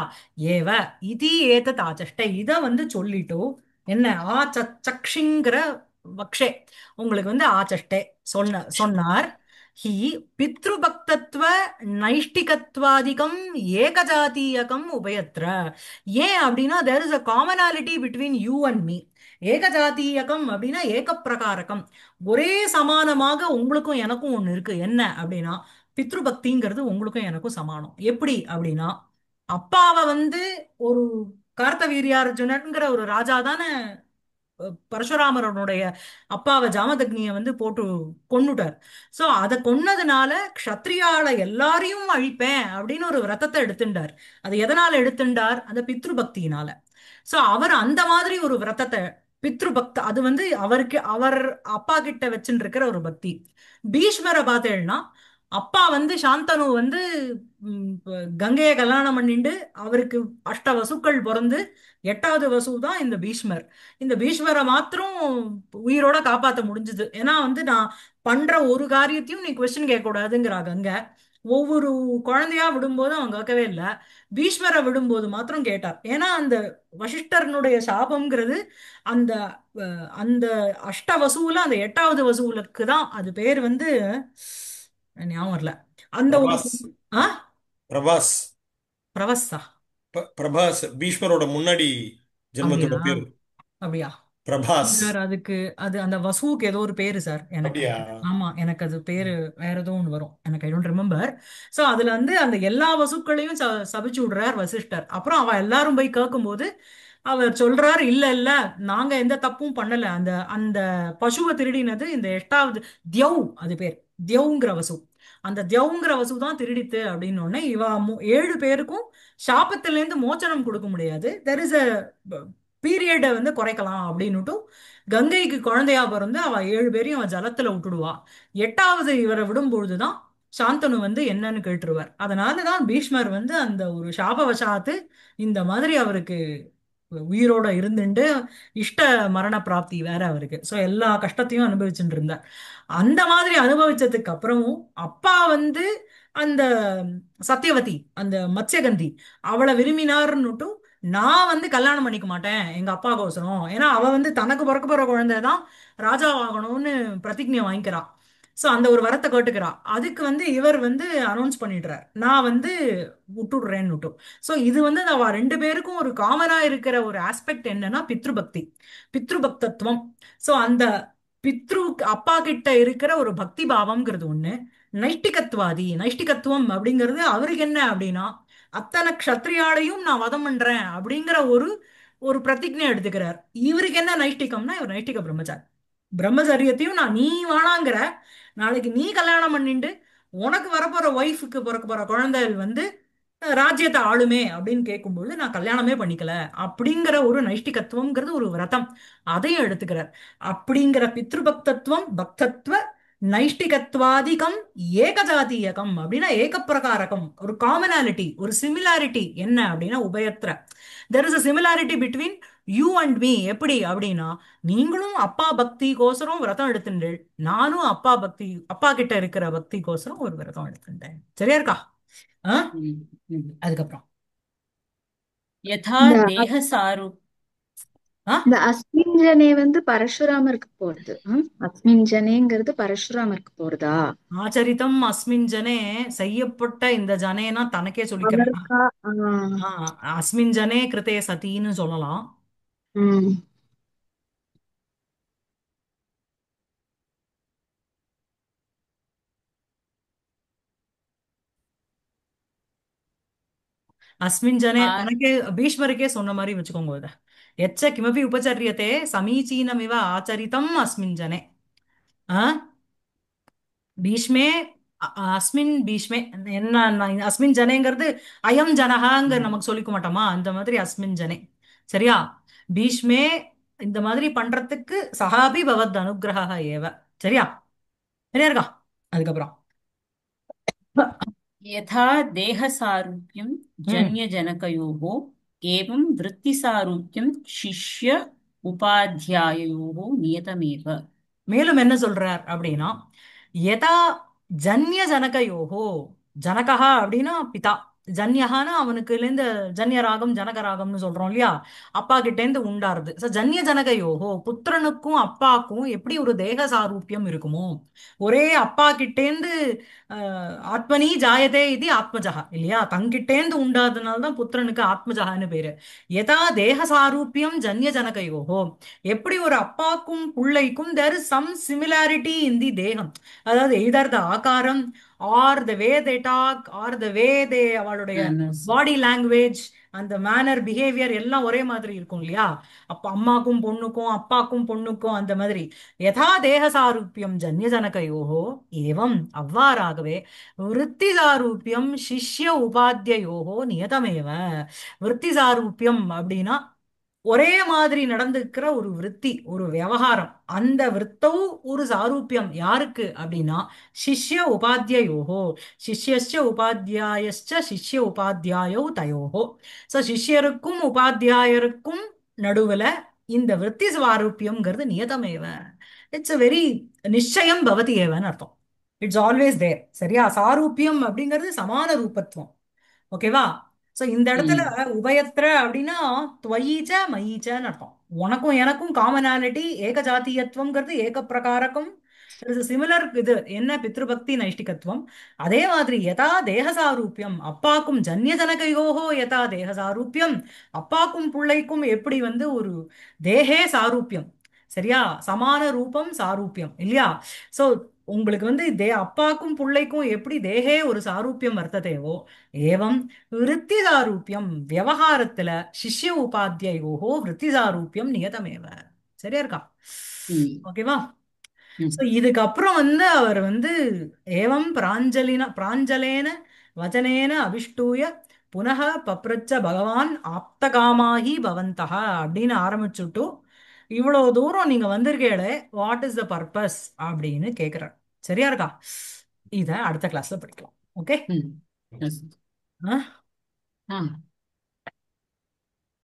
A: ஏவ இதி ஏதத் ஆச்சஷ்டை, இத வந்து சொல்லிட்டோ என்ன சக்ஷிங்கிற வக்ஷே உங்களுக்கு வந்து ஆச்சஷ்டே சொன்னார். ஹி பித்ருபக்தத்வ நைஷ்டிகத்வாதிகம் ஏகஜாதீயகம் உபயத்ர. ஏன் அப்படின்னா there is a commonality between you and me. ஏகஜாதீயகம் அப்படின்னா ஏக பிரகாரகம், ஒரே சமானமாக உங்களுக்கும் எனக்கும் ஒண்ணு இருக்கு. என்ன அப்படின்னா பித்ருபக்திங்கிறது உங்களுக்கும் எனக்கும் சமானம். எப்படி அப்படின்னா அப்பாவை வந்து ஒரு கார்த்தவீரியார்ஜுனன்கிற ஒரு ராஜா தானே பரசுராமரனுடைய அப்பாவை ஜாமதக்னியை வந்து போட்டு கொன்னுட்டார். சோ அதை கொன்னதுனால க்ஷத்ரியால எல்லாரையும் அழிப்பேன் அப்படின்னு ஒரு விரதத்தை எடுத்துட்டார். அது எதனால எடுத்துட்டார்? அந்த பித்ரு பக்தியினால. சோ அவர் அந்த மாதிரி ஒரு விரதத்தை பித்ரு பக்த, அது வந்து அவருக்கு அவர் அப்பா கிட்ட வச்சுட்டு இருக்கிற ஒரு பக்தி. பீஷ்மரை பார்த்தேன்னா அப்பா வந்து சாந்தனு வந்து கங்கையை கல்யாணம் பண்ணிண்டு அவருக்கு அஷ்ட வசுக்கள் பிறந்து எட்டாவது வசு தான் இந்த பீஷ்மர். இந்த பீஷ்மரை மாத்திரம் உயிரோட காப்பாத்த முடிஞ்சது. ஏன்னா வந்து நான் பண்ற ஒரு காரியத்தையும் நீ கொஸ்டின் கேட்க கூடாதுங்கிறா கங்கை. ஒவ்வொரு குழந்தையா விடும்போது அவன் கேட்கவே இல்லை, பீஷ்மரை விடும்போது மாத்திரம் கேட்டார். ஏன்னா அந்த வசிஷ்டர்னுடைய சாபம்ங்கிறது அந்த அந்த அஷ்ட வசூல அந்த எட்டாவது வசூலுக்கு தான் அது பேர் வந்து ஞாபகம் வரல. அந்த ஒரு
D: பிரபாஸ்.
A: ஆ
D: பிரபாஸ்.
A: பிரவஸ்தா.
D: பிரபாஸ் பீஷ்மரோட முன்னாடி
A: அப்படியா?
D: ஜென்மத்தோட பேரு
A: அப்படியா
D: பிரபாஸ்.
A: சார்? அதுக்கு அது அந்த வசுவுக்கு ஏதோ ஒரு பேரு சார் எனக்கு.
D: அப்படியா?
A: ஆமா எனக்கு அது பேரு வேற ஏதோ ஒன்று வரும், எனக்கு ஐ டோன்ட் ரிமெம்பர். சோ அதுல வந்து அந்த எல்லா வசுக்களையும் சபிச்சு விடுறார் வசிஷ்டர். அப்புறம் அவ எல்லாரும் போய் கேட்கும்போது அவர் சொல்றார், இல்ல இல்ல நாங்க எந்த தப்பும் பண்ணல, அந்த அந்த பசுவை திருடினது இந்த எட்டாவது தியவ், அது பேர் தியவுங்கிற வசு, அந்த தியவுங்கிற வசு தான் திருடித்து அப்படின்னு உடனே இவ 7 பேருக்கும் சாபத்திலேருந்து மோச்சனம் கொடுக்க முடியாது, தெர் இஸ் அ பீரியடை வந்து குறைக்கலாம் அப்படின்னுட்டு கங்கைக்கு குழந்தையா பிறந்து அவ 7 பேரையும் அவ ஜலத்துல விட்டுடுவா. எட்டாவது இவரை விடும்பொழுதுதான் சாந்தனு வந்து என்னன்னு கேட்டுருவார். அதனாலதான் பீஷ்மர் வந்து அந்த ஒரு சாபவசாத்து இந்த மாதிரி அவருக்கு உயிரோட இருந்துட்டு இஷ்ட மரண பிராப்தி வேற அவருக்கு. சோ எல்லா கஷ்டத்தையும் அனுபவிச்சுட்டு இருந்தார். அந்த மாதிரி அனுபவிச்சதுக்கு அப்புறமும் அப்பா வந்து அந்த சத்தியவதி அந்த மத்ஸ்யகந்தி அவளை விரும்பினார்னுட்டும் நான் வந்து கல்யாணம் பண்ணிக்க மாட்டேன் எங்க அப்பாவுக்கோசரம், ஏன்னா அவ வந்து தனக்கு பிறக்க போற குழந்தைதான் ராஜாவாகணும்னு பிரதிஜ்ஞை வாங்கிக்கிறா. சோ அந்த ஒரு வரத்தை கேட்டுக்கிறா. அதுக்கு வந்து இவர் வந்து அனௌன்ஸ் பண்ணிடுறார், நான் வந்து விட்டுடுறேன்னு. சோ இது வந்து அவ 2 பேருக்கும் ஒரு காமனா இருக்கிற ஒரு ஆஸ்பெக்ட் என்னன்னா பித்ருபக்தி, பித்ருபக்தத்துவம். சோ அந்த பித்ரு அப்பா கிட்ட இருக்கிற ஒரு பக்தி பாவம்ங்கிறது ஒண்ணு. நைஷ்டிகத்துவம் அப்படிங்கிறது அவருக்கு என்ன அப்படின்னா அத்தனை க்ஷத்ரியாளையும் நான் வதம் பண்றேன் அப்படிங்கிற ஒரு ஒரு பிரதிஜை எடுத்துக்கிறார். இவருக்கு என்ன நைஷ்டிகம்னா இவர் நைஷ்டிக பிரம்மச்சாரி. பிரம்மச்சரியத்தையும் நான் நீ வேணாங்கிற, நாளைக்கு நீ கல்யாணம் பண்ணிண்டு உனக்கு வரப்போற ஒய்ஃபுக்கு பிறக்க போற குழந்தைகள் வந்து ராஜ்யத்தை ஆளுமே அப்படின்னு கேட்கும்பொழுது நான் கல்யாணமே பண்ணிக்கல அப்படிங்கிற ஒரு நைஷ்டிகத்துவம்ங்கிறது ஒரு விரதம். அதையும் எடுத்துக்கிறார். அப்படிங்கிற பித்ருபக்தத்துவம் பக்தத்துவ நைஷ்டிகத்வாதிகம் ஏகஜாதீயகம் அப்படின்னா ஏகப்பிரகாரகம், ஒரு காமனாலிட்டி ஒரு சிமிலாரிட்டி என்ன அப்படின்னா உபயத்ர there is a similarity between you and me. எப்படி அப்படின்னா நீங்களும் அப்பா பக்திக்கோசரம் விரதம் எடுத்துட்டேன், நானும் அப்பா பக்தி அப்பா கிட்ட இருக்கிற பக்திக்கோசரம் ஒரு விரதம் எடுத்துட்டேன். சரியா இருக்கா? ஆ? அதுக்கப்புறம்
C: यथा
E: இந்த
C: देहसारु
A: ஆ
E: இந்த அஸ்மின் ஜனே வந்து பரசுராமருக்கு போறது. அஸ்மின் ஜனேங்கிறது பரசுராமருக்கு போறதா?
A: ஆச்சரித்தம் அஸ்மின் ஜனே, செய்யப்பட்ட இந்த ஜனேனா தனக்கே சொல்லிக்கிறாங்க.
E: அவருக்கா?
A: ஆ, அஸ்மின் ஜனே கிருதே சதின்னு சொல்லலாம்.
E: உம்
A: அஸ்மின் ஜனே
C: आ
A: தனக்கே பீஷ்மருக்கே சொன்ன மாதிரி வச்சுக்கோங்க இத. எச்ச கிமபி உபச்சரியத்தே சமீச்சீனமிவ ஆச்சரித்தம் அஸ்மின் ஜனே. ஆ பீஷ்மே அஸ்மின் பீஷ்மே என்ன அஸ்மின் ஜனேங்கிறது அயம் ஜனகாங்க நமக்கு சொல்லிக்க மாட்டோமா, அந்த மாதிரி அஸ்மின் ஜனே. சரியா? பீஷ்மே இந்த மாதிரி பண்றதுக்கு சஹாபி பவத் அனுகிரக ஏவ. சரியா? சரியா இருக்கா? அதுக்கப்புறம்
C: यथा देहसारूप्यं
A: ம்
C: जन्यजनकयोः एवं वृत्तिसारूप्यं शिष्य उपाध्याययोः नियतमेव।
A: மேலும் என்ன சொல்றார் அப்படின்னா யதா ஜன்ய ஜனகயோகோ, ஜனகா அப்படின்னா பிதா, ஜன்யகானா அவனுக்குலேருந்து ஜன்ய ராகம் ஜனக ராகம்னு சொல்றோம் இல்லையா, அப்பா கிட்ட இருந்து உண்டாருது. சோ ஜன்ய ஜனகயோகோ புத்திரனுக்கும் அப்பாக்கும் எப்படி ஒரு தேக சாரூபியம் இருக்குமோ, ஒரே அப்பா கிட்டேந்து ஆத்மனி ஜாயதே இது ஆத்மஜகா இல்லையா, தங்கிட்டேந்து உண்டாதனால தான் புத்திரனுக்கு ஆத்மஜகான்னு பேரு. யதா தேக சாரூபியம் ஜன்ய ஜனகயோகோ, எப்படி ஒரு அப்பாக்கும் புள்ளைக்கும் there is some similarity in the தேகம், அதாவது எய்தர் த ஆகாரம் or the way they talk or the way they அவளுடைய
C: Manners.
A: பாடி லாங்குவேஜ் அந்த மேனர் பிஹேவியர் எல்லாம் ஒரே மாதிரி இருக்கும் இல்லையா, அப்ப அம்மாக்கும் பொண்ணுக்கும் அப்பாக்கும் பொண்ணுக்கும் அந்த மாதிரி. யதா தேக சாரூபியம் ஜன்ய ஜனகயோகோ ஏவம் அவ்வாறாகவே விருத்தி சாரூபியம் சிஷ்ய உபாத்தியோகோ நியதமேவ. விருத்தி சாரூபியம் அப்படின்னா ஒரே மாதிரி நடந்துக்கிற ஒரு விருத்தி ஒரு விவகாரம், அந்த விருத்தௌ ஒரு சாரூபியம் யாருக்கு அப்படின்னா சிஷ்ய உபாத்தியோகோ, சிஷ்யஸ்ய உபாத்தியாயஸ்ச சிஷ்ய உபாத்தியாயோ தயோகோ. சோ சிஷ்யருக்கும் உபாத்தியாயருக்கும் நடுவுல இந்த விருத்தி சாரூபியம்ங்கிறது நியதமேவ. இட்ஸ் a வெரி நிச்சயம் பவதி ஏவன்னு அர்த்தம். It's always there. சரியா? சாரூபியம் அப்படிங்கிறது சமான ரூபத்துவம். ஓகேவா? சோ இந்த இடத்துல
C: ம்.
A: உபயத்ர அப்படின்னா துவயீச்ச மயீச்சன்னு அர்த்தம். உனக்கும் எனக்கும் காமனாலிட்டி ஏகஜாத்தியத்துவம்ங்கிறது ஏக பிரகாரகம் சிமிலர். இது என்ன பித்ருபக்தி நைஷ்டிகத்துவம். அதே மாதிரி யதா தேகசாரூபியம் அப்பாக்கும் ஜன்ய ஜனகையோகோ யதா தேகசாரூபியம், அப்பாக்கும் பிள்ளைக்கும் எப்படி வந்து ஒரு தேகே சாரூபியம். சரியா? சமான ரூபம் சாரூபியம் இல்லையா? சோ உங்களுக்கு வந்து அப்பாக்கும் பிள்ளைக்கும் எப்படி தேகே ஒரு சாரூபியம் வர்த்ததேவோ ஏவம் விருத்தி சாரூபியம் விவகாரத்துல சிஷ்ய உபாத்தியோகோ விருத்தி சாரூபியம் நியதமேவ. சரியா இருக்கா?
C: ம்.
A: ஓகேவா?
C: ம்.
A: சோ இதுக்கப்புறம் வந்து அவர் வந்து ஏவம் பிராஞ்சலேன வச்சனேன அபிஷ்டூய புனக பப்ரச்ச பகவான் ஆப்தகாமாகி பவந்தக அப்படின்னு ஆரம்பிச்சுட்டு இவ்வளவு தூரம் நீங்க வந்திருக்கீங்களே வாட் இஸ் த பர்பஸ் அப்படின்னு கேக்குறார். சரியா இருக்கா? இத அடுத்த கிளாஸ்ல படிக்கலாம். ஓகே?
C: ம். Yes. ஆ